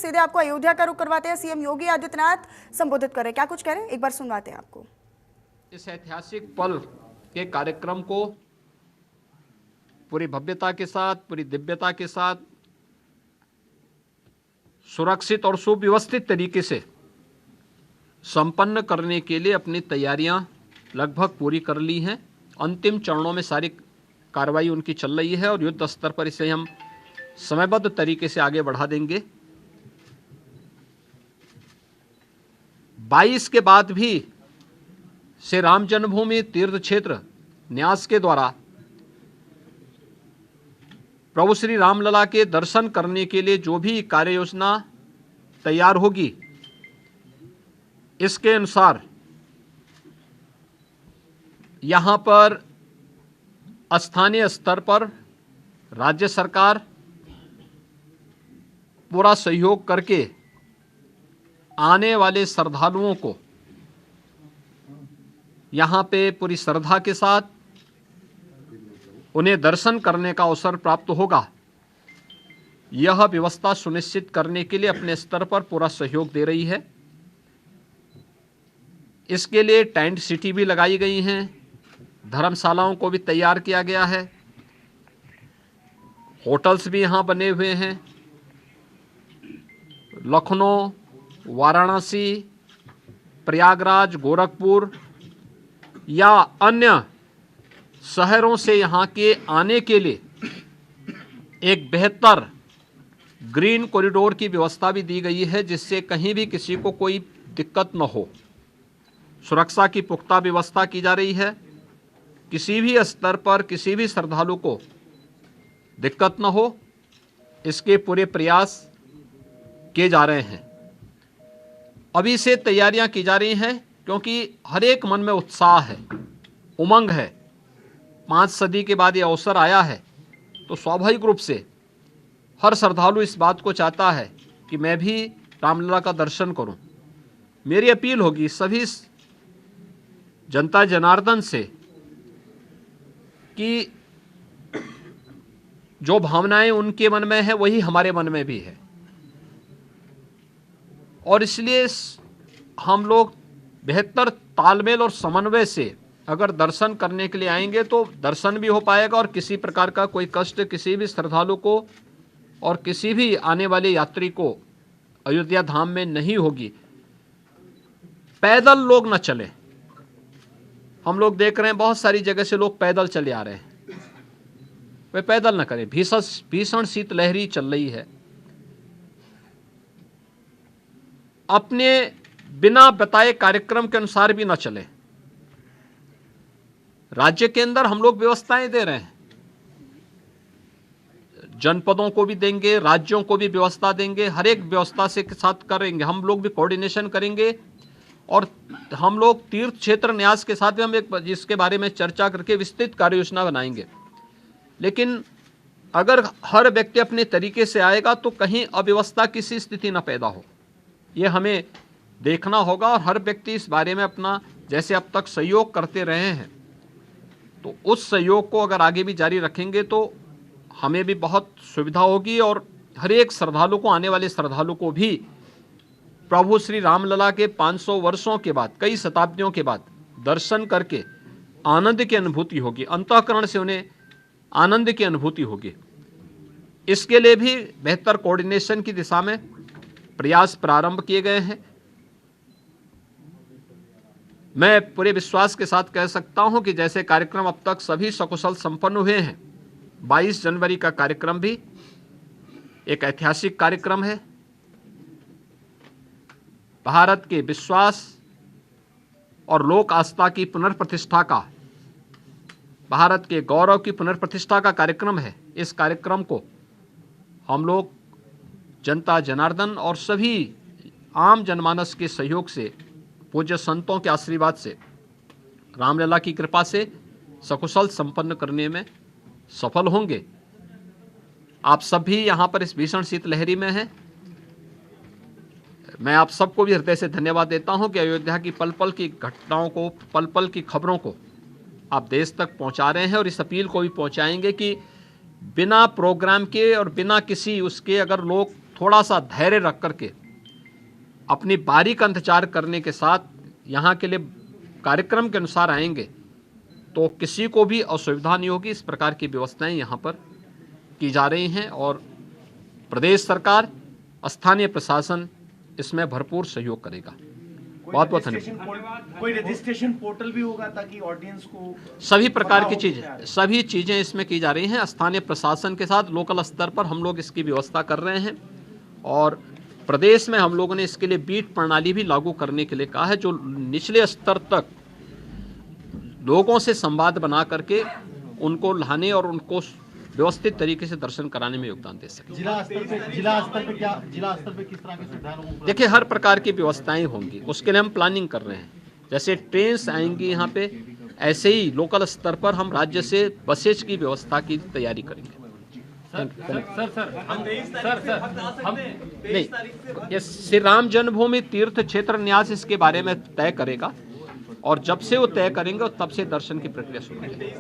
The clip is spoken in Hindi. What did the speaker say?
सीधे आपको अयोध्या का रुख करवाते हैं। सीएम योगी आदित्यनाथ संबोधित कर रहे हैं, क्या कुछ कह रहे हैं, एक बार सुनवाते हैं आपको। इस ऐतिहासिक पल के कार्यक्रम को पूरी भव्यता के साथ, पूरी दिव्यता के साथ, सुरक्षित और सुव्यवस्थित तरीके से संपन्न करने के लिए अपनी तैयारियां लगभग पूरी कर ली हैं। अंतिम चरणों में सारी कार्रवाई उनकी चल रही है और युद्ध स्तर पर इसे हम समयबद्ध तरीके से आगे बढ़ा देंगे। 22 के बाद भी श्री राम जन्मभूमि तीर्थ क्षेत्र न्यास के द्वारा प्रभु श्री रामलला के दर्शन करने के लिए जो भी कार्य योजना तैयार होगी, इसके अनुसार यहाँ पर स्थानीय स्तर पर राज्य सरकार पूरा सहयोग करके आने वाले श्रद्धालुओं को यहाँ पे पूरी श्रद्धा के साथ उन्हें दर्शन करने का अवसर प्राप्त होगा, यह व्यवस्था सुनिश्चित करने के लिए अपने स्तर पर पूरा सहयोग दे रही है। इसके लिए टेंट सिटी भी लगाई गई हैं, धर्मशालाओं को भी तैयार किया गया है, होटल्स भी यहाँ बने हुए हैं। लखनऊ, वाराणसी, प्रयागराज, गोरखपुर या अन्य शहरों से यहाँ के आने के लिए एक बेहतर ग्रीन कॉरिडोर की व्यवस्था भी दी गई है, जिससे कहीं भी किसी को कोई दिक्कत न हो। सुरक्षा की पुख्ता व्यवस्था की जा रही है, किसी भी स्तर पर किसी भी श्रद्धालु को दिक्कत न हो, इसके पूरे प्रयास किए जा रहे हैं। अभी से तैयारियां की जा रही हैं, क्योंकि हर एक मन में उत्साह है, उमंग है। 5 सदी के बाद ये अवसर आया है, तो स्वाभाविक रूप से हर श्रद्धालु इस बात को चाहता है कि मैं भी रामलला का दर्शन करूं। मेरी अपील होगी सभी जनता जनार्दन से कि जो भावनाएं उनके मन में है वही हमारे मन में भी है, और इसलिए हम लोग बेहतर तालमेल और समन्वय से अगर दर्शन करने के लिए आएंगे तो दर्शन भी हो पाएगा और किसी प्रकार का कोई कष्ट किसी भी श्रद्धालु को और किसी भी आने वाले यात्री को अयोध्या धाम में नहीं होगी। पैदल लोग न चलें। हम लोग देख रहे हैं बहुत सारी जगह से लोग पैदल चले आ रहे हैं, वे पैदल न करें। भीषण शीतलहरी चल रही है। अपने बिना बताए कार्यक्रम के अनुसार भी न चले। राज्य के अंदर हम लोग व्यवस्थाएं दे रहे हैं, जनपदों को भी देंगे, राज्यों को भी व्यवस्था देंगे, हर एक व्यवस्था से के साथ करेंगे। हम लोग भी कोऑर्डिनेशन करेंगे और हम लोग तीर्थ क्षेत्र न्यास के साथ भी हम एक जिसके बारे में चर्चा करके विस्तृत कार्य योजना बनाएंगे। लेकिन अगर हर व्यक्ति अपने तरीके से आएगा तो कहीं अव्यवस्था किसी स्थिति न पैदा हो, ये हमें देखना होगा। और हर व्यक्ति इस बारे में अपना जैसे अब तक सहयोग करते रहे हैं, तो उस सहयोग को अगर आगे भी जारी रखेंगे तो हमें भी बहुत सुविधा होगी और हर एक श्रद्धालु को, आने वाले श्रद्धालु को भी प्रभु श्री रामलला के 500 वर्षों के बाद, कई शताब्दियों के बाद दर्शन करके आनंद की अनुभूति होगी, अंतःकरण से उन्हें आनंद की अनुभूति होगी। इसके लिए भी बेहतर कोऑर्डिनेशन की दिशा में प्रयास प्रारंभ किए गए हैं। मैं पूरे विश्वास के साथ कह सकता हूं कि जैसे कार्यक्रम अब तक सभी सकुशल संपन्न हुए हैं, 22 जनवरी का कार्यक्रम भी एक ऐतिहासिक कार्यक्रम है। भारत के विश्वास और लोक आस्था की पुनर्प्रतिष्ठा का, भारत के गौरव की पुनर्प्रतिष्ठा का कार्यक्रम है। इस कार्यक्रम को हम लोग जनता जनार्दन और सभी आम जनमानस के सहयोग से, पूज्य संतों के आशीर्वाद से, रामलला की कृपा से सकुशल संपन्न करने में सफल होंगे। आप सब भी यहाँ पर इस भीषण शीतलहरी में हैं। मैं आप सबको भी हृदय से धन्यवाद देता हूँ कि अयोध्या की पल पल की घटनाओं को, पल पल की खबरों को आप देश तक पहुँचा रहे हैं और इस अपील को भी पहुँचाएंगे कि बिना प्रोग्राम के और बिना किसी उसके अगर लोग थोड़ा सा धैर्य रख करके अपनी बारी का इंतजार करने के साथ यहाँ के लिए कार्यक्रम के अनुसार आएंगे तो किसी को भी असुविधा नहीं होगी। इस प्रकार की व्यवस्थाएं यहाँ पर की जा रही हैं और प्रदेश सरकार, स्थानीय प्रशासन इसमें भरपूर सहयोग करेगा। बहुत बहुत धन्यवाद। कोई रजिस्ट्रेशन पोर्टल भी होगा ताकि ऑडियंस को सभी प्रकार की सभी चीज़ें इसमें की जा रही हैं। स्थानीय प्रशासन के साथ लोकल स्तर पर हम लोग इसकी व्यवस्था कर रहे हैं और प्रदेश में हम लोगों ने इसके लिए बीट प्रणाली भी लागू करने के लिए कहा है, जो निचले स्तर तक लोगों से संवाद बना करके उनको लाने और उनको व्यवस्थित तरीके से दर्शन कराने में योगदान दे सके। जिला स्तर पे किस तरह की सुविधाएं लोगों को? देखिए, हर प्रकार की व्यवस्थाएं होंगी, उसके लिए हम प्लानिंग कर रहे हैं। जैसे ट्रेन्स आएंगी यहाँ पे, ऐसे ही लोकल स्तर पर हम राज्य से बसेज की व्यवस्था की तैयारी करेंगे। नहीं, ये श्री राम जन्मभूमि तीर्थ क्षेत्र न्यास इसके बारे में तय करेगा और जब से वो तय करेंगे तब से दर्शन की प्रक्रिया शुरू होगी।